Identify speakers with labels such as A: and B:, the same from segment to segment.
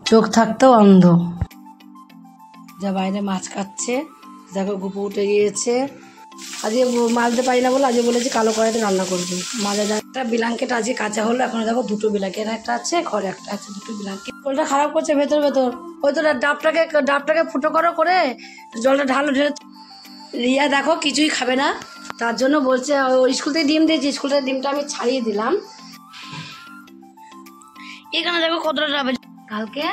A: চোখ থাকতেও অন্ধ। যা বাইরে মাছ খাচ্ছে, দেখো গুপু উঠে গিয়েছে। আজকে মাছতে পারি না বলে আজকে বলেছি কালো কড়াইতে রান্না করবি। মাঝে একটা ব্ল্যাঙ্কেট আজকে কাঁচা হলো, এখন দেখো দুটো ব্ল্যাঙ্কেট, একটা আছে ঘরে একটা আছে, দুটো ব্ল্যাঙ্কেট। জলটা খারাপ করছে ভেতর ভেতর, ওই তো ডাবটাকে ফুটো করে জলটা ঢালো ঢেলে। রিয়া দেখো কিছুই খাবে না, তার জন্য বলছে ওই স্কুল থেকে ডিম দিয়েছি, স্কুল থেকে ডিমটা আমি ছাড়িয়ে দিলাম। এখানে দেখো কতটা ডাব, কালকে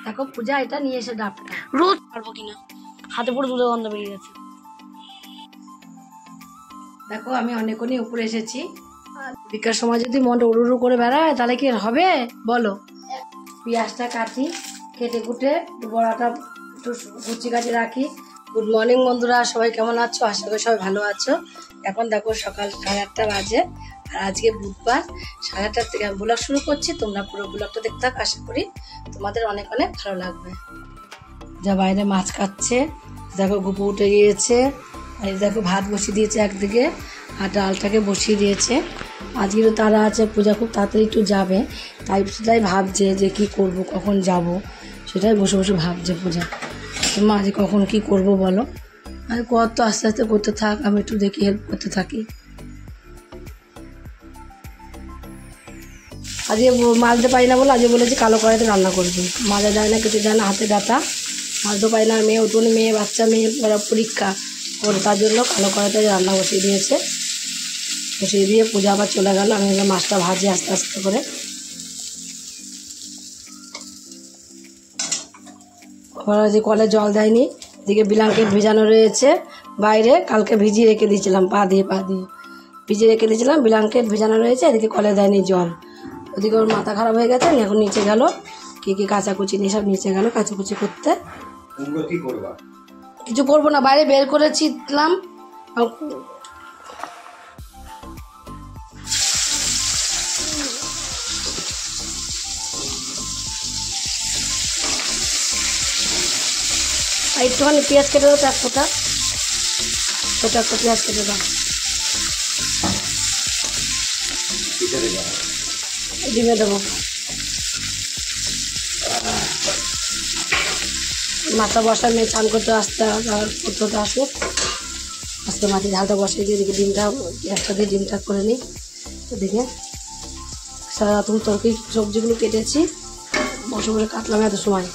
A: দেখো পূজা এটা নিয়ে এসে ডাবটা রোজ পারবো কিনা, হাতে পুরো দুধের গন্ধ বেরিয়ে গেছে। দেখো আমি অনেকক্ষণই উপরে এসেছি, বিকার সময় যদি মনটা উড়ু করে বেড়ায় তাহলে কি হবে বলো। পেঁয়াজটা কাটি, কেটে কুটে বড়াটা একটু কুচি কাটি রাখি। গুড মর্নিং বন্ধুরা, সবাই কেমন আছো? আশা করি সবাই ভালো আছো। এখন দেখো সকাল 8:30 বাজে, আর আজকে বুধবার। 8:30 থেকে আমি ব্লগ শুরু করছি, তোমরা পুরো ব্লগটা দেখতে থাকো, আশা করি তোমাদের অনেক অনেক ভালো লাগবে। যা বাইরে মাছ খাচ্ছে, দেখো গুপু উঠে গিয়েছে। আর দেখো ভাত বসিয়ে দিয়েছে একদিকে, আর ডালটাকে বসিয়ে দিয়েছে। আজকে তো তারা আছে, পূজা খুব তাড়াতাড়ি একটু যাবে, তাই সেটাই ভাবছে যে কি করব, কখন যাব, সেটাই বসে বসে ভাবছে পূজা। মা আজ কখন কি করব বলো। আর কত আস্তে আস্তে করতে থাক, আমি একটু দেখি হেল্প করতে থাকি। আজকে মাছতে পারি না বলে আজকে বলেছি কালো কড়াইতে রান্না করবি। মাজা যায় না, কিছু যায় না, হাতে ব্যথা, মাছতে পারি না। মেয়ে উঠুন, মেয়ে বাচ্চা, মেয়ে পরীক্ষা করে, তার জন্য কালো কড়াইতে রান্না বসিয়ে দিয়েছে। বসিয়ে দিয়ে পূজা আবার চলে গেল, আমি মাছটা ভাজি আস্তে আস্তে করে। আবার যে কলে জল দেয়নি, এদিকে ব্ল্যাঙ্কেট ভিজানো রয়েছে বাইরে, কালকে ভিজিয়ে রেখে দিয়েছিলাম, পা দিয়ে ভিজিয়ে রেখে দিয়েছিলাম, ব্ল্যাঙ্কেট ভিজানো রয়েছে। এদিকে কলে দেয়নি জল, ওদিকে ওর মাথা খারাপ হয়ে গেছে, এখন নিচে গেল কি কাচাকুচি নিয়ে সব নিচে গেল কাচাকুচি করতে। কিছু করবো না, বাইরে বের করেছিলাম। একটুখানি পেঁয়াজ কেটে দেবো, এক ফোঁটা ছোটো একটা পেঁয়াজ কেটে দাও, ডিমে দেবো। মাথা বসা, মেয়ে চান করতে আসতে করতে আসুক, আজকে মাটি ঝালটা বসিয়ে দিয়ে এদিকে ডিমটা একসাথে ডিমটা করে নিই। এদিকে সারা তুমি তরকারি সবজিগুলো কেটেছি, বসে বসে কাটলাম এত সময়।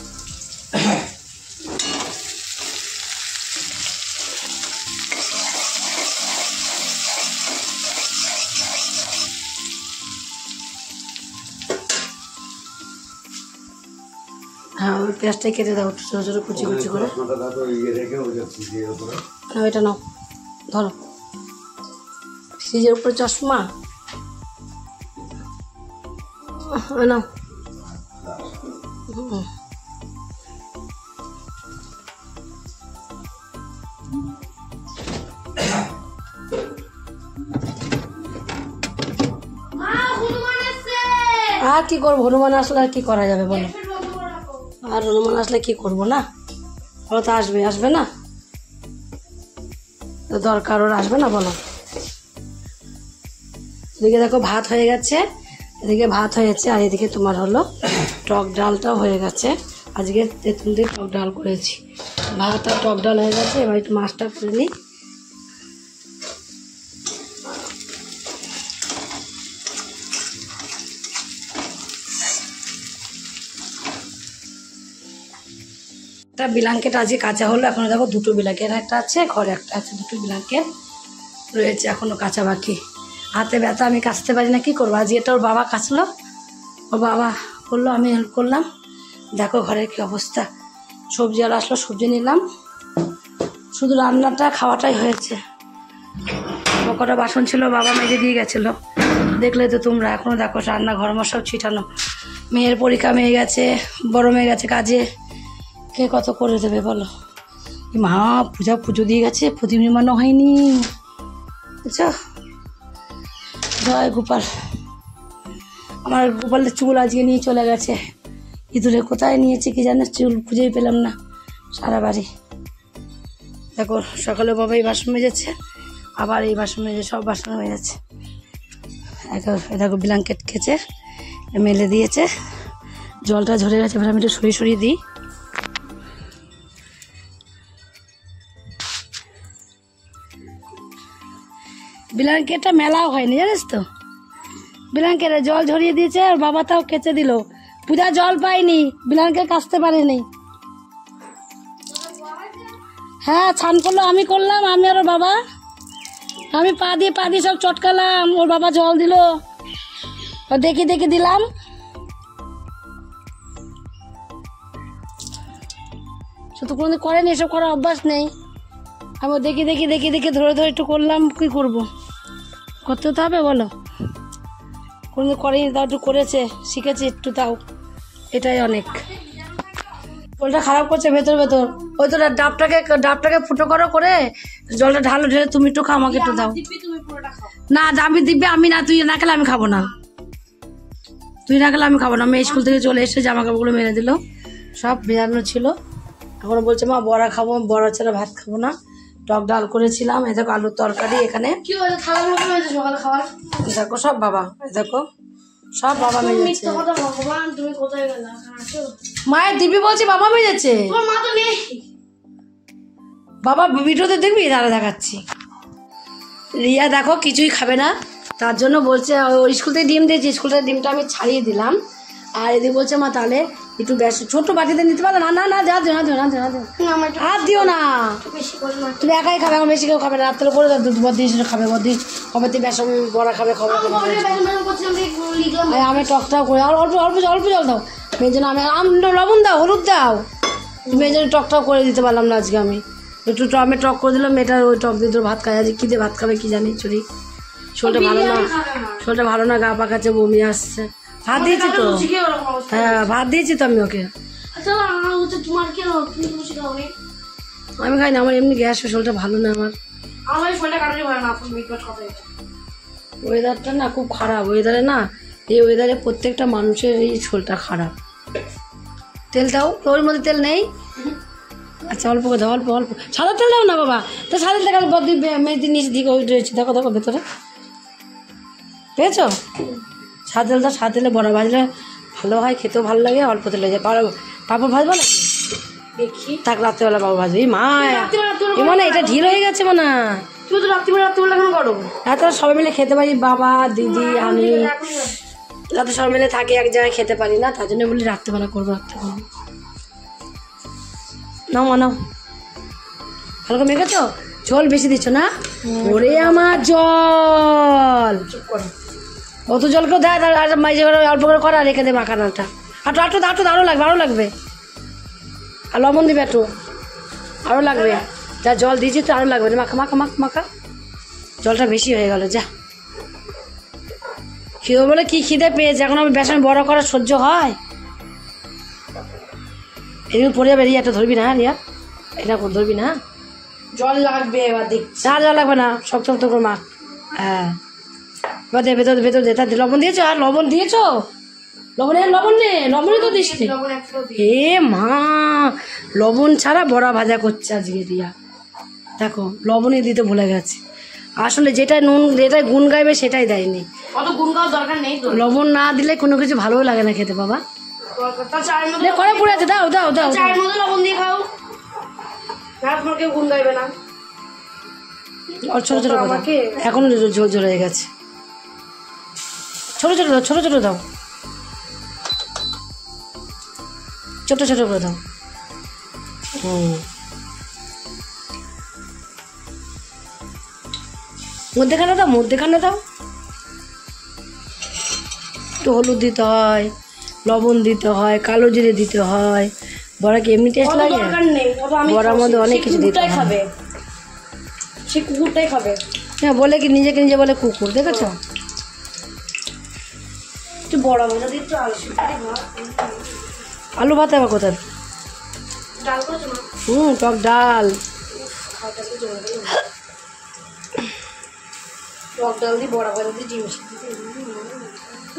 A: হ্যাঁ, ওই পেঁয়াজটাই কেটে দাও ছোটো ছোটো কুচি কুচি করে। না এটা নাও, ধরো, ফ্রিজের উপরে চশমা নাও। আর কি করবো, হনুমান আসলে আর কি করা যাবে বলো। আর হনুমান আসলে কি করবো না, ওরা তো আসবে না, দরকার ওর আসবে না বলো। এদিকে দেখো ভাত হয়ে গেছে, এদিকে ভাত হয়েছে, আর এদিকে তোমার হলো টক ডালটাও হয়ে গেছে। আজকে তেঁতুল দিয়ে টক ডাল করেছি, ভাত আর টক ডাল হয়ে গেছে। এবার একটু মাছটা করে নিই। একটা ব্ল্যাঙ্কেট আজকে কাঁচা হলো, এখন দেখো দুটো ব্ল্যাঙ্কেট, একটা আছে ঘরে একটা আছে, দুটো ব্ল্যাঙ্কেট রয়েছে এখনো কাঁচা বাকি। হাতে ব্যথা, আমি কাচতে পারি না, কি করবো। আজকে এটা ওর বাবা কাচলো, ওর বাবা করলো, আমি হেল্প করলাম। দেখো ঘরের কি অবস্থা, সবজি আর আসলো, সবজি নিলাম, শুধু রান্নাটা খাওয়াটাই হয়েছে। কটা বাসন ছিল বাবা মেজে দিয়ে গেছিলো, দেখলে তো তোমরা। এখনও দেখো রান্নাঘর আমার সব ছিটানো। মেয়ের পরীক্ষা, মেয়ে গেছে, বড় মেয়ে গেছে কাজে, কে কত করে দেবে বলো। মা পুজো দিয়ে গেছে, প্রদীপ নির্মাণও হয়নি, বুঝছো। জয় গোপাল। আমার গোপালের চুল আজকে নিয়ে চলে গেছে, ইঁদুরে কোথায় নিয়েছে কি জানে, চুল খুঁজেই পেলাম না সারা বাড়ি। দেখো সকালে বাবা এই বাসন মেজেছে, আবার এই বাসন মেজে, সব বাসন মেজেছে। দেখো ব্ল্যাঙ্কেট খেছে, মেলে দিয়েছে, জলটা ঝরে গেছে, এবার আমি একটু সরিয়ে দিই। ব্ল্যাঙ্কেটটা মেলাও হয়নি জানিস তো, ব্ল্যাঙ্কেটে জল ঝরিয়ে দিয়েছে আর বাবা তাও কেচে দিল। পূজা জল পাইনি, ব্ল্যাঙ্কেট কাচতে পারিনি। হ্যাঁ ছান করলো, আমি করলাম, আমি আর ওর বাবা। আমি পা দিয়ে সব চটকালাম, ওর বাবা জল দিল, দেখি দিলাম। শুধু কোনোদিন করেনি, এসব করার অভ্যাস নেই। আমি দেখি ধরে একটু করলাম, কি করবো, করতে তো হবে বলো। কোনোদিন করেনি, তাও একটু করেছে, শিখেছে একটু, তাও এটাই অনেক। জলটা খারাপ করছে ভেতর। ওই তো ডাবটাকে ফুটো করে জলটা ঢেলে তুমি একটু খাও, আমাকে একটু দাও না। দাবি দিবি আমি না, তুই না খেলে আমি খাবো না, আমি স্কুল থেকে চলে এসে জামা কাপড়গুলো মেরে দিল, সব ভেজানো ছিল। এখন বলছে মা বড়া খাবো, বড়া ছাড়া ভাত খাবো না। টক ডাল করেছিলাম, এই দেখো আলুর তরকারি, এখানে সকালে খাবার দেখো সব বাবা, দেখো সব বাবা মেজেছে। মায়ের দিবি বলছে বাবা মেজেছে, বাবা ভিডিওতে দেখবি, দাঁড়া দেখাচ্ছি। রিয়া দেখো কিছুই খাবে না, তার জন্য বলছে স্কুল থেকে ডিম দিয়েছি, স্কুল থেকে ডিমটা আমি ছাড়িয়ে দিলাম। আর এদিকে বলছে মা তাহলে একটু বেশ ছোট বাটিতে নিতে পারো না। না যা দিও না, হাত দিও না, তুমি একাই খাবে, আমার বেশি কেউ খাবে না। রাত্রে করে দুধ বদি খাবে, বদি কবে তুই বেসন বড়া খাবে, খবর আমি টকটাও করে অল্প জল দাও মেয়ের জন্য। আমি লবণ দাও, হলুদ দাও, মেয়ের জন্য টকটাও করে দিতে পারলাম না আজকে। আমি একটু আমি টক করে দিলাম, মেয়েটার ওই টক দিয়ে ভাত খায়, আজকে কী দিয়ে ভাত খাবে কি জানি। চুরি শরীরটা ভালো না, গা পাকাচ্ছে, বমি আসছে। ভাত দিয়েছি তো, হ্যাঁ ভাত দিয়েছি তো আমি ওকে। আমি খাই না, আমার এমনি গ্যাস, শরীরটা ভালো না আমার। ওয়েদারটা না খুব খারাপ, ওয়েদারে না, এই ওয়েদারে প্রত্যেকটা মানুষের এই শরীরটা খারাপ। তেল দাও, ওর মধ্যে তেল নেই। আচ্ছা অল্প করে দাও, অল্প সাদা তেল দাও না বাবা, তো সাদা তেল বদি মেয়েদি নিচে দিকে ওই রয়েছে, দেখো ভেতরে পেয়েছো। সাদা তেলে বড়া ভাজলে ভালো হয়, খেতেও ভালো লাগে, অল্প তেলে যায়। পাপড় ভাজবো না দেখি, থাক রাত্রিবেলা বাবা ভাজবে। মা মানে এটা ঢিল হয়ে গেছে মনে হয়, তুমি তো রাত্রিবেলা কেন করো? এত সবাই মিলে খেতে পারি, বাবা দিদি আমি যাতে সবাই মিলে থাকি এক জায়গায় খেতে পারি না, তার জন্য বলি রাত্রিবেলা করবো। নাও নাও, ভালো করে মেখেছো, ঝোল বেশি দিচ্ছ না। ওরে আমার জল, অত জল কেউ দেয়, অল্প করে করা রেখে দে মাখানাটা। আরো লাগবে, আর লবণ দিবে একটু, আরো লাগবে। যা জল দিয়েছি তো আরো লাগবে, মাখা জলটা বেশি হয়ে গেল। যা খিদে বলে কি খিদে পেয়েছে, এখন আমি বেসন বড় করা সহ্য হয়? এদিকে পড়ে যাবে। রিয়া একটা ধরবি না, রিয়া এটা ধরবি না, জল লাগবে। এবার দেখছি, না জল লাগবে না, শক্ত করে মাখ। হ্যাঁ এবার দে, ভেতর দে। তার লবণ দিয়েছো? আর লবণ দিয়েছো? লবণই তো দিস। হে মা, লবণ ছাড়া বড়া ভাজা করছে আজকে রিয়া। দেখো লবণই দিতে ভুলে গেছে। আসলে যেটাই গুণ গাইবে সেটাই দেয়নি। অত গুণ গাওয়ার দরকার নেই তো, লবণ না দিলে কোনো কিছু ভালোই লাগে না খেতে বাবা। করে পড়ে আছে, দাও চায়ের মধ্যে লবণ দিয়ে খাও, কেউ গুণ গাইবে না। ছোট এখনো ঝোল হয়ে গেছে, ছোট দাও, ছোট দাও, ছোট করে দাও। মধ্যেখানে দাও। একটু হলুদ দিতে হয়, লবণ দিতে হয়, কালো জিরে দিতে হয়। বড়া কি এমনি টেস্ট লাগে? বড়ার মধ্যে অনেক কিছু দিতে হবে। সে কুকুরটাই খাবে। হ্যাঁ বলে কি নিজে বলে কুকুর, দেখেছো? একটু বড়া ভাজা দিয়ে একটু আলু ভাত আবার কোথায়? ডাল করেছো না? টক ডাল, দিয়ে বড়া ভাজা দিয়ে ডিম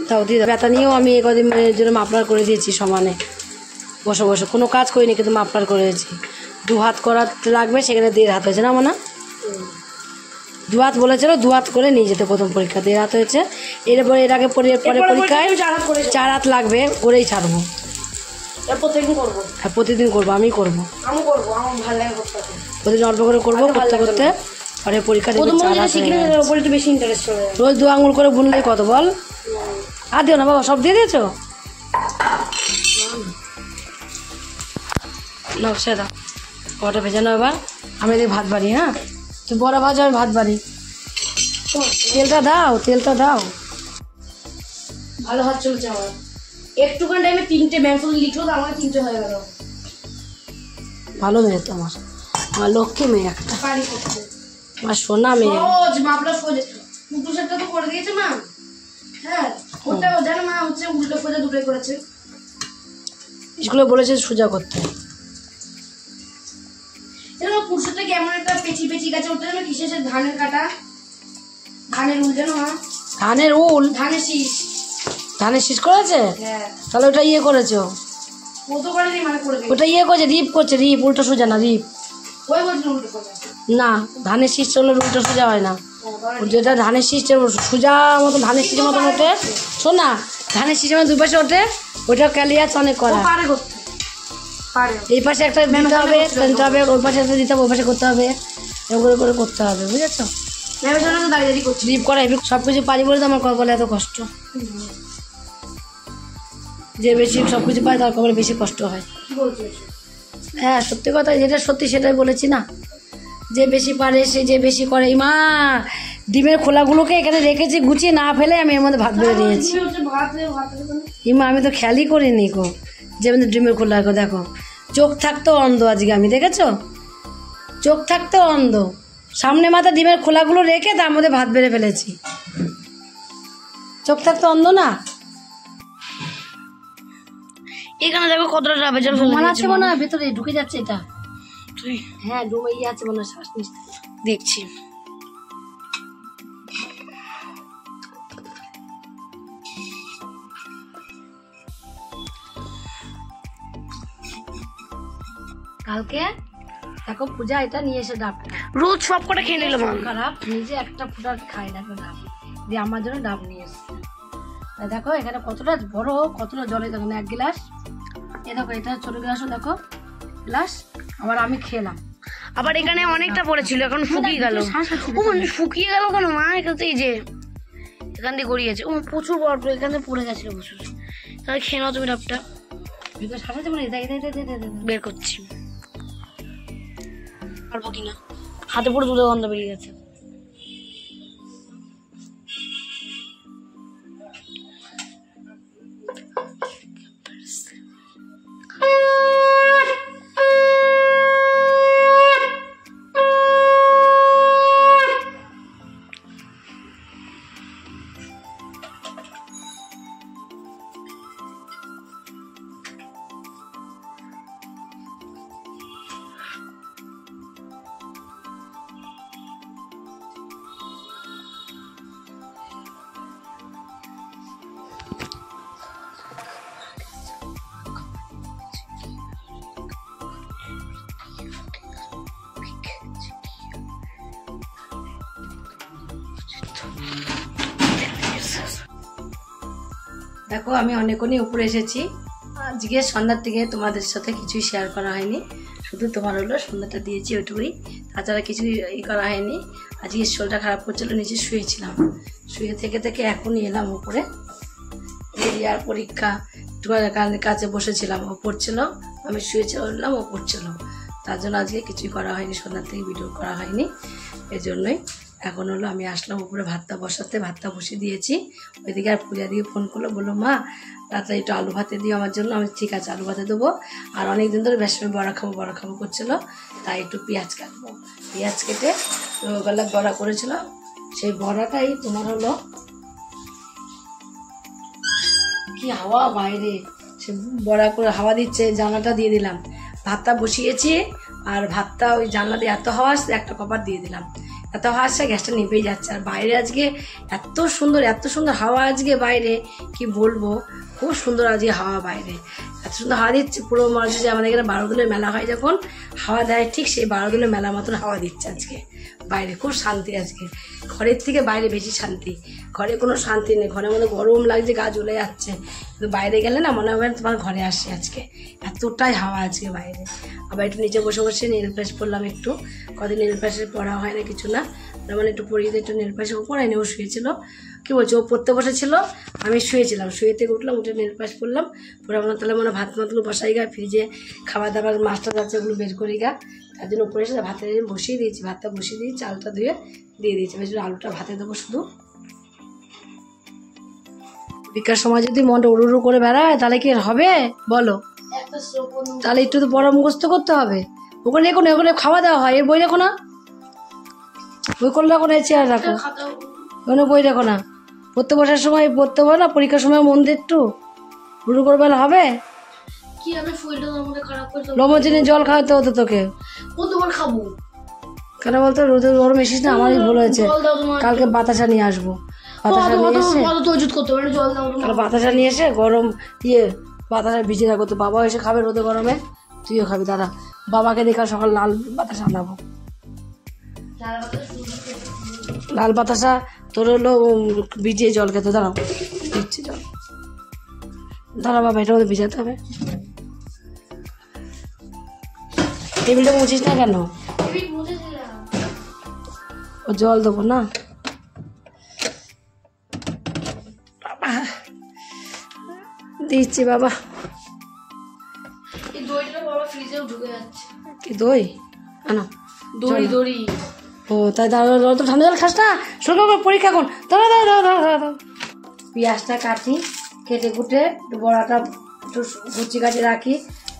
A: তাও দিয়ে ব্যথা নিয়েও আমি কদিন জন্য মাফলার করে দিয়েছি সমানে, বসে কোনো কাজ করিনি, কিন্তু মাফলার করে দিয়েছি। 2 হাত করাতে লাগবে, সেখানে 1.5 হাত হয়েছে না মনে? 2 হাত বলেছিল, 2 হাত করে নিয়ে যেতে প্রথম পরীক্ষা, 1.5 হাত হয়েছে। এর আগে পরে পরীক্ষায় 4 হাত লাগবে, করেই ছাড়বো। প্রতিদিন করবো। হ্যাঁ প্রতিদিন করবো, আমি করবো, আমি করবো, আমার ভালো লাগে করতে। প্রতিদিন অল্প করে করবো, করতে করতে পরে পরীক্ষা দেবো। একটু বেশি ইন্টারেস্ট হবে। রোজ 2 আঙুল করে বুনলেই কত বল? আর দিও না বাবা, সব দিয়ে দিয়েছো না? সেটা কটা ভেজে নাও এবার। আমি এদিকে ভাত বাড়ি। হ্যাঁ তুই বড়া ভাজা, আমি ভাত বাড়ি। তেলটা দাও, তেলটা দাও। ভালো হাত চলছে আমার। একটুখানি টাইমে 3টে ব্যাংক লিখলো তো আমার 3টে হয়ে গেল। ভালো মেয়ে তো আমার, আমার লক্ষ্মী মেয়ে একটা, আমার সোনা মেয়ে। মাপলা সোজা উল্টো সেটটা তো করে দিয়েছে মা। হ্যাঁ ওটা জানো মা হচ্ছে উল্টো সোজা দুটোই করেছে। স্কুলে বলেছে সোজা করতে। এরকম কুরসুটা কেমন একটা পেঁচি পেঁচি গাছে ওটা যেন কিসের ধানের কাটা, ধানের উল যেন মা। ধানের উল? ধানের শীষ। ধানের শীষ করেছে? হ্যাঁ। তাহলে ওটা ইয়ে করেছো? ওটা ইয়ে করছে, রিপ করছে, রিপ। উল্টো সোজা না, রিপ। না ধানের শীষ হলে উল্টো সোজা হয় না। যেটা ধানের শীষ সোজা মতো, ধানের শীষের মতন ওঠে। শোন না, ধানের শীষের মতো 2 পাশে ওঠে, ওইটা ক্যালিয়াস অনেক করা। এই পাশে একটা দিতে হবে, টানতে হবে, ওই পাশে একটা দিতে হবে, ওই পাশে করতে হবে, এরকম করে করে করতে হবে, বুঝেছো? রিপ করা সব কিছু পারি বলে তো আমার কপালে এত কষ্ট। যে বেশি সব কিছু পায় তার কপালে বেশি কষ্ট হয়। হ্যাঁ সত্যি কথা, যেটা সত্যি সেটাই বলেছি না। যে বেশি পারে সে যে বেশি করে। মা ডিমের খোলাগুলোকে এখানে রেখেছি, গুছিয়ে না ফেলে আমি এর মধ্যে ভাত বেড়ে দিয়েছি। ইমা আমি তো খেয়ালই করিনি গো যে ডিমের খোলা। দেখো চোখ থাকতেও অন্ধ আজকে আমি, দেখেছো? চোখ থাকতেও অন্ধ, সামনে মাথা ডিমের খোলাগুলো রেখে তার মধ্যে ভাত বেড়ে ফেলেছি। চোখ থাকতে অন্ধ না। এখানে দেখো কতটা ডাবে জল আছে মনে হয় ভেতরে ঢুকে যাচ্ছে এটা। হ্যাঁ ডুবে আছে মনে হয়, শ্বাস নিচ্ছে দেখছি। কালকে দেখো পূজা এটা নিয়ে এসে ডাব, রোজ সব কটা খেয়ে নিল। খারাপ নিজে একটা ফুটা খায় দেখো ডাব দিয়ে, আমার জন্য ডাব নিয়ে এসছে। দেখো এখানে কতটা বড়, কতটা জলে দেখো 1 গ্লাস। এ দেখো এটা ছোট গ্লাসও দেখো গ্লাস। আবার আমি খেলাম। আবার এখানে অনেকটা পড়েছিল, এখন শুকিয়ে গেল। ও শুকিয়ে গেল কেন মা? এখান থেকে যে এখান দিয়ে গড়িয়েছে, ও প্রচুর বড়, এখান থেকে পড়ে গেছিল প্রচুর। তাহলে খেয়ে নাও তুমি ডাবটা। বের করছি, পারবো কিনা। হাতে পুরো দুধের গন্ধ বেরিয়ে গেছে। দেখো আমি অনেকক্ষণই উপরে এসেছি। আজকে সন্ধ্যার থেকে তোমাদের সাথে কিছুই শেয়ার করা হয়নি, শুধু তোমার হলো সন্ধ্যাটা দিয়েছি ওইটুকুই, তাছাড়া কিছুই করা হয়নি। আজকে শরীরটা খারাপ করছিল, নিচে শুয়েছিলাম, শুয়ে থেকে থেকে এখনই এলাম উপরে। আর পরীক্ষা কাছে বসেছিলাম, ও পড়ছিল, আমি শুয়েছিলাম, ও পড়ছিল, তার জন্য আজকে কিছুই করা হয়নি, সন্ধ্যার থেকে ভিডিও করা হয়নি। এই জন্যই এখন হলো আমি আসলাম উপরে ভাতটা বসাতে, ভাতটা বসিয়ে দিয়েছি। ওইদিকে আর পূজা দিয়ে ফোন করলো, বললো মা রাতে একটু আলু ভাতে দিও আমার জন্য। আমি ঠিক আছে আলু ভাতে দেবো। আর অনেকদিন ধরে বেশ বড়া খাবো করছিল, তাই একটু পেঁয়াজ কাটবো। পেঁয়াজ কেটে গলা বড়া করেছিল, সেই বড়াটাই তোমার হলো কি হাওয়া বাইরে, সে বড়া করে হাওয়া দিচ্ছে, জানলাটা দিয়ে দিলাম। ভাতটা বসিয়েছি, আর ভাতটা ওই জানলা দিয়ে এত হাওয়া আসছে, একটা কপার দিয়ে দিলাম, এত হাওয়া আসছে গ্যাসটা নিভেই যাচ্ছে। আর বাইরে আজকে এত সুন্দর হাওয়া আজকে বাইরে, কি বলবো, খুব সুন্দর আজকে হাওয়া বাইরে, এত সুন্দর হাওয়া দিচ্ছে, পুরো মনে হচ্ছে যে আমাদের এখানে বারোদলের মেলা হয় যখন হাওয়া দেয়, ঠিক সেই বারোদলের মেলার মতন হাওয়া দিচ্ছে আজকে বাইরে। খুব শান্তি আজকে, ঘরের থেকে বাইরে বেশি শান্তি। ঘরে কোনো শান্তি নেই, ঘরের মধ্যে গরম লাগছে, গা জ্বলে যাচ্ছে, কিন্তু বাইরে গেলে না মনে হবে তোমার ঘরে আসে আজকে, এতটাই হাওয়া আজকে বাইরে। আবার একটু নিচে বসে বসে নেল পালিশ পরলাম একটু, কদিন নেল পালিশের পড়া হয় না কিছু না, মানে একটু পরিয়ে একটু নেল পালিশ পড়ায়নি, ও শুয়েছিল, কী বলছো, ও পড়তে বসেছিল, আমি শুয়েছিলাম, শুয়ে থেকে উঠলাম, উঠে নেল পালিশ পরলাম, পরে আমার তাহলে মনে ভাত মাতগুলো বসাই গা, ফ্রিজে খাবার দাবার মাছটা যাচ্ছে ওগুলো বের করি গা, তার জন্য উপরে এসে ভাতের বসিয়ে দিয়েছি, ভাতটা বসিয়ে দিয়ে চালটা ধুয়ে দিয়ে দিয়েছি, বেশ আলুটা ভাতে দেবো শুধু। বিকার সময় যদি মনটা উড়ু উড়ু করে বেড়ায় তাহলে কি হবে বলো, তাহলে একটু তো পড়া মুখস্থ করতে হবে। ওখানে এখন ওখানে খাওয়া দাওয়া হয়, এই বই রাখো না, বই করলে রাখো না, চেয়ার রাখো, ওখানে বই রাখো না, পড়তে বসার সময় পড়তে হবে না, পরীক্ষার সময় মন দিয়ে একটু উড়ু করে বেলা হবে কি? আমি শরীরটা খারাপ করে লবণ জল খাওয়াতে হতো তোকে, কতবার খাবো কেন বলতো, রোদে গরম এসিস না, আমারই ভুল হয়েছে, কালকে বাতাসা নিয়ে আসবো, বাতাসা নিয়ে এসে গরম বাতাসা ভিজে রাখো, তো বাবা এসে খাবে রোদে গরমে, তুইও খাবি, দাদা বাবাকে দেখা সকাল লাল বাতাসা আনাবো, লাল বাতাসা তোর হলো ভিজিয়ে জল খেতে, দাঁড়াও দিচ্ছি জল, দাঁড়া বাবা এটার মধ্যে ভিজাতে হবে। টেবিলটা মুছিস না কেন? ও জল দেবো না, দিচ্ছি বাবা। কি দই আনো, দড়ি দড়ি, ও তাই দাঁড়া তো, ঠান্ডা জল খাস না, শোনো পরীক্ষা কোন, দাঁড়া দাঁড়া দাঁড়া দাঁড়া, পেঁয়াজটা কাটি, কেটে কুটে বড়াটা একটু কুচি কাটি রাখি,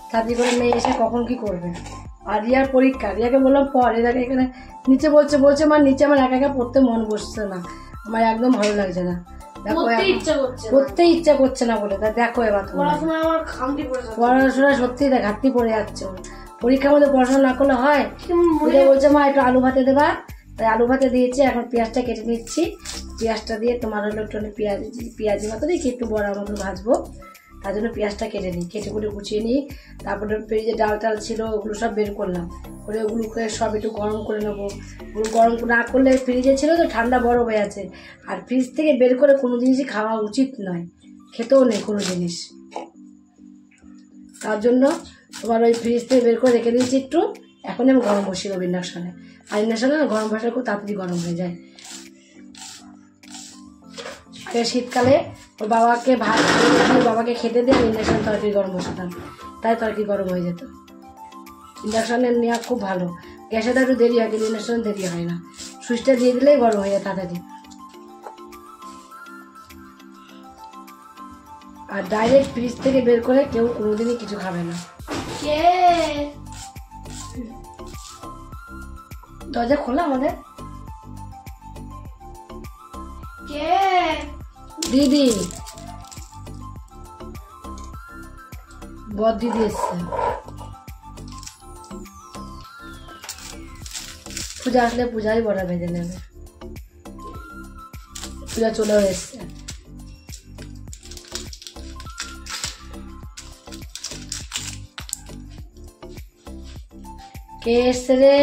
A: তাড়াতাড়ি করে মেয়ে এসে কখন কি করবে। আর রিয়ার পরীক্ষা, রিয়াকে বললাম পর, এটাকে এখানে নিচে বলছে মা নিচে আমার একা একা পড়তে মন বসছে না, আমার একদম ভালো লাগছে না, দেখো পড়তে ইচ্ছা করছে না বলে, তা দেখো এবার পড়াশোনা সত্যি ঘাটতি পড়ে যাচ্ছে, পরীক্ষার মধ্যে পড়াশোনা না করলে হয়। বলছে মা একটু আলু ভাতে দেবা, তাই আলু ভাতে দিয়েছি, এখন পেঁয়াজটা কেটে নিচ্ছি, পেঁয়াজটা দিয়ে তোমার হলো একটু পেঁয়াজি মতো দিয়ে একটু বড়ার মতো ভাজবো, তার জন্য পেঁয়াজটা কেটে নিই, কেটে কুটে গুছিয়ে নিই, তারপরে যে ডাল টাল ছিল ওগুলো সব বের করলাম, করে ওগুলোকে সব একটু গরম করে নেবো, ওগুলো গরম না করলে ফ্রিজে ছিল তো ঠান্ডা বরফ হয়ে আছে, আর ফ্রিজ থেকে বের করে কোনো জিনিসই খাওয়া উচিত নয়, খেতেও নেই কোনো জিনিস, তার জন্য তোমার ওই ফ্রিজ থেকে বের করে রেখে দিয়েছি একটু, এখন আমি গরম বসিয়ে দেবো ইন্ডাকশনে, আর ইন্ডাকশনে গরম বসালে খুব তাড়াতাড়ি গরম হয়ে যায়। আগে শীতকালে ওর বাবাকে ভাত বাবাকে খেতে দিয়ে আমি ইন্ডাকশনে তরকারি গরম বসাতাম, তাই তরকারি গরম হয়ে যেত। ইন্ডাকশনে নেওয়া খুব ভালো, গ্যাসে তো একটু দেরি হয়, কিন্তু ইন্ডাকশনে দেরি হয় না, সুইচটা দিয়ে দিলেই গরম হয়ে যায় তাড়াতাড়ি। আর ডাইরেক্ট ফ্রিজ থেকে বের করে কেউ কোনোদিনই কিছু খাবে না। দরজা খোলা আমাদের, দিদি বদ দিদি এসছে, পূজা আসলে পূজারই বড়া ভেজে নেবে, পূজা চলেও এসছে। কে এসছে রে?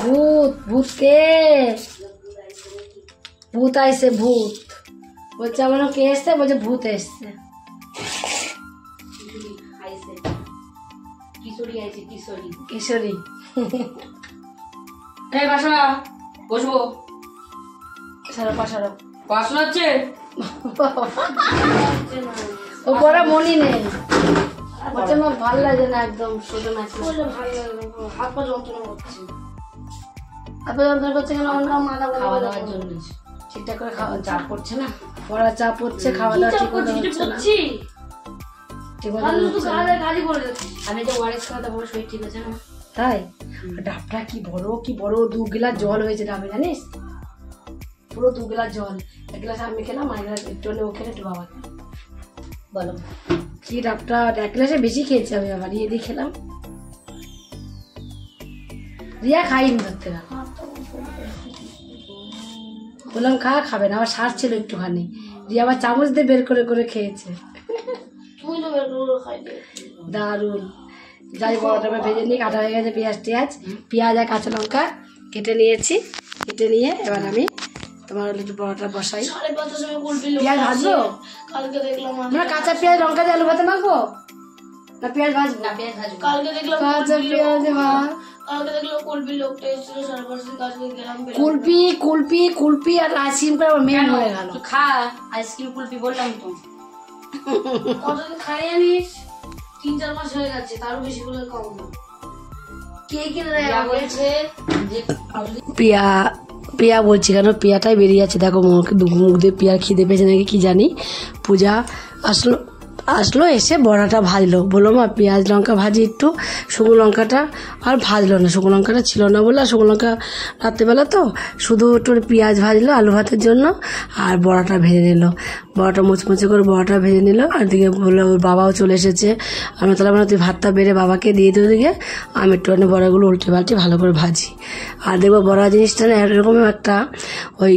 A: ভূত, ভূত কে? ভূত আইসে, ভূত বলছে, আমার কে এসছে, বলছে ভূত এসছে, কিশোরী।
B: বসবো, পড়াশোনা হচ্ছে,
A: ও পড়া মনই নেই, বলছে আমার ভালো লাগে না, একদম শুধু না হাত পা যন্ত্রণা করছে, হাত পা যন্ত্রণা করছে কেন? খাওয়া দাওয়ার জন্য ঠিকঠাক করে খাওয়া চাপ পড়ছে না, পড়া চাপ পড়ছে, খাওয়া দাওয়া ঠিক মতো হচ্ছে না, আমি যে ওয়ারেস খাওয়া দাওয়া শরীর ঠিক আছে না, তাই ডাবটা কি বড় 2 গ্লাস জল হয়েছে ডাবে, জানিস, পুরো 2 গ্লাস জল, 1 গ্লাস আমি খেলাম, আর একটু ও খেলে একটু বাবা খেলাম, বলো কি ডাবটা 1 গ্লাসে বেশি খেয়েছি আমি, আবার রিয়া দিয়ে খেলাম, রিয়া খাইনি ধরতে না, বললাম খাবে না, আবার শ্বাস ছিল একটুখানি, রিয়া আবার চামচ দিয়ে বের করে করে খেয়েছে।
C: তুই তো বের করে খাই দে।
A: দারুণ। যাই বড়টা ভেজে নিয়ে কাটা হয়ে গেছে, পেঁয়াজ আর কাঁচা লঙ্কা কেটে নিয়েছি। কেটে নিয়ে এবার আমি তোমার একটু বড়টা বসাই।
C: 5:30 সময় কুলপি লোক
A: পেঁয়াজ ভাজবো?
C: কালকে দেখলাম
A: আমরা কাঁচা পেঁয়াজ লঙ্কা দিয়ে আলু ভাতে মাখবো না পেঁয়াজ ভাজবো?
B: না পেঁয়াজ ভাজবো।
C: কালকে দেখলাম
A: কাঁচা পেঁয়াজ ভাত।
C: কালকে দেখলাম কুলপি লোকটা এসেছিল 5:30 কালকে গেলাম
A: কুলপি আর আইসক্রিম করে আমার মেয়ে মরে গেল।
B: তুই খা আইসক্রিম কুলপি বললাম তো।
C: কতদিন খাই জানিস? 3-4 মাস হয়ে গেছে, তারও বেশি করে কম না। কে কিনে দেয়
B: রিয়া
C: আমাকে?
B: বলছে যে
A: পিয়া বলছি কেন, পিয়াটাই বেরিয়ে যাচ্ছে দেখো, মুখ দিয়ে পিয়ার খিদে পেয়েছে নাকি কি জানি। পূজা আসলো এসে বড়াটা ভাজলো, বললো মা পেঁয়াজ লঙ্কা ভাজি একটু। শুকনো লঙ্কাটা আর ভাজলো না, শুকনো লঙ্কাটা ছিল না বলে, আর শুকনো লঙ্কা রাত্রেবেলা তো শুধু একটু পেঁয়াজ ভাজলো আলু ভাতের জন্য, আর বড়াটা ভেজে নিল। বড়াটা মুচমুচে করে বড়াটা ভেজে নিল। আর দিকে বললো ওর বাবাও চলে এসেছে। আমি তাহলে মানে তুই ভাতটা বেড়ে বাবাকে দিয়ে দিও, দিকে আমি একটুখানি বড়াগুলো উল্টে পাল্টে ভালো করে ভাজি। আর দেখবো বড়া জিনিসটা না এরকম একটা ওই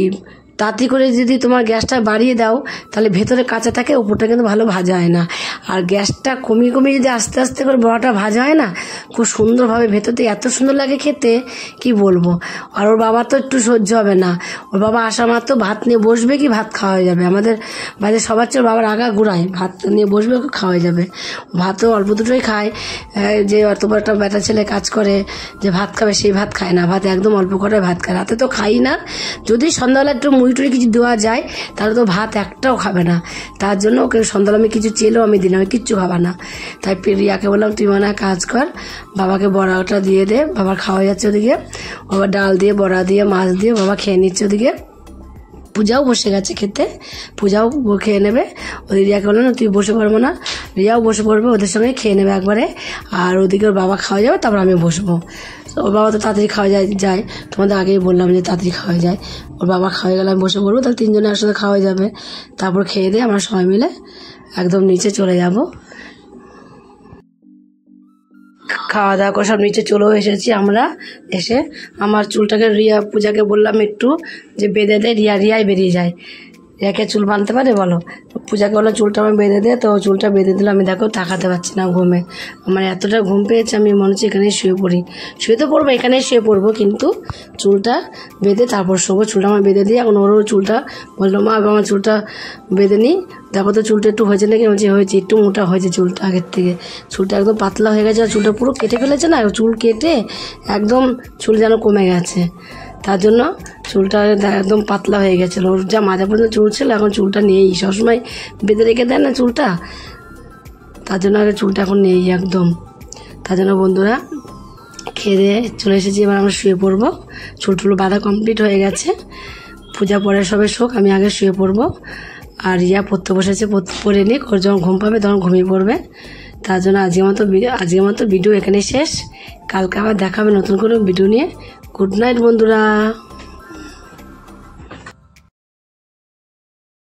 A: তাড়াতাড়ি করে যদি তোমার গ্যাসটা বাড়িয়ে দাও তাহলে ভেতরে কাঁচা থাকে, উপরটা কিন্তু ভালো ভাজা হয় না। আর গ্যাসটা কমিয়ে কমিয়ে যদি আস্তে আস্তে করে বড়াটা ভাজা হয় না, খুব সুন্দরভাবে ভেতর থেকে এত সুন্দর লাগে খেতে কি বলবো। আর ওর বাবা তো একটু সহ্য হবে না, ওর বাবা আসা মাত্র ভাত নিয়ে বসবে কি ভাত খাওয়া হয়ে যাবে। আমাদের বাড়িতে সবার চেয়ে ওর বাবার আগা ঘুরায়, ভাত নিয়ে বসবে খাওয়া হয়ে যাবে। ভাতও অল্প দুটোই খায়, যে অত বড় একটা বেটা ছেলে কাজ করে যে ভাত খাবে সেই ভাত খায় না, ভাত একদম অল্প করে ভাত খায়, রাতে তো খাই না। যদি সন্ধ্যাবেলা একটু মুড়ি কিছু দেওয়া যায় তাহলে তো ভাত একটাও খাবে না। তার জন্য ওকে সন্ধ্যাবেলা আমি কিছু চেলেও আমি দিলাম, কিচ্ছু খাবা না। তাই রিয়াকে বললাম তুই মনে হয় কাজ কর, বাবাকে বড়াটা দিয়ে দে, বাবার খাওয়া যাচ্ছে ওদিকে, বাবা ডাল দিয়ে বড়া দিয়ে মাছ দিয়ে বাবা খেয়ে নিচ্ছে ওদিকে। পূজাও বসে গেছে খেতে, পূজাও খেয়ে নেবে। ওই রিয়াকে বললাম না তুই বসে পড়বো না, রিয়াও বসে পড়বে, ওদের সঙ্গে খেয়ে নেবে একবারে। আর ওদিকে ওর বাবা খাওয়া যাবে, তারপর আমি বসবো। ওর বাবা তো তাড়াতাড়ি খাওয়া যায়, তোমাদের আগেই বললাম যে তাড়াতাড়ি খাওয়া যায়। ওর বাবা খাওয়া গেলে আমি বসে পড়বো, তাহলে তিনজনে একসাথে খাওয়া যাবে। তারপর খেয়ে দিয়ে আমরা সবাই মিলে একদম নিচে চলে যাব। খাওয়া দাওয়া করে সব নিচে চলেও এসেছি আমরা। এসে আমার চুলটাকে পূজাকে বললাম একটু যে বেঁধে দে, রিয়াই বেরিয়ে যায়। রিয়াকে চুল বাঁধতে পারে বলো? পূজাকে বললো চুলটা আমি বেঁধে দে, তো চুলটা বেঁধে দিল। আমি দেখো তাকাতে পারছি না ঘুমে, আমার এতটা ঘুম পেয়েছে আমি মনে হচ্ছে এখানেই শুয়ে পড়ি। শুয়ে তো পড়বো, এখানেই শুয়ে পড়বো, কিন্তু চুলটা বেঁধে তারপর শোবো। চুলটা আমার বেঁধে দিই। এখন ওরও চুলটা বললো মা আমার চুলটা বেঁধে নিই, দেখো তো চুলটা একটু হয়েছে নাকি। হয়েছে, একটু মোটা হয়েছে চুলটা আগের থেকে। চুলটা একদম পাতলা হয়ে গেছে, আর চুলটা পুরো কেটে ফেলেছে না, চুল কেটে একদম চুল যেন কমে গেছে। তার জন্য চুলটা একদম পাতলা হয়ে গেছিলো। ওর যা মাজা পর্যন্ত চুল ছিল, এখন চুলটা নেই। সবসময় বেঁধে রেখে দেয় না চুলটা, তার জন্য আগে চুলটা এখন নেই একদম। তার জন্য বন্ধুরা খেয়ে দিয়ে চলে এসেছি, এবার আমরা শুয়ে পড়বো। চুল বাঁধা কমপ্লিট হয়ে গেছে। পূজা পরে সবে শোক, আমি আগে শুয়ে পড়বো। আর রিয়া পড়তে বসেছে, পড়ে নিক, ওর যখন ঘুম পাবে তখন ঘুমিয়ে পড়বে। তার জন্য আজকের মতো ভিডিও এখানেই শেষ। কালকে আবার দেখাবে নতুন করে ভিডিও নিয়ে। গুড নাইট বন্ধুরা।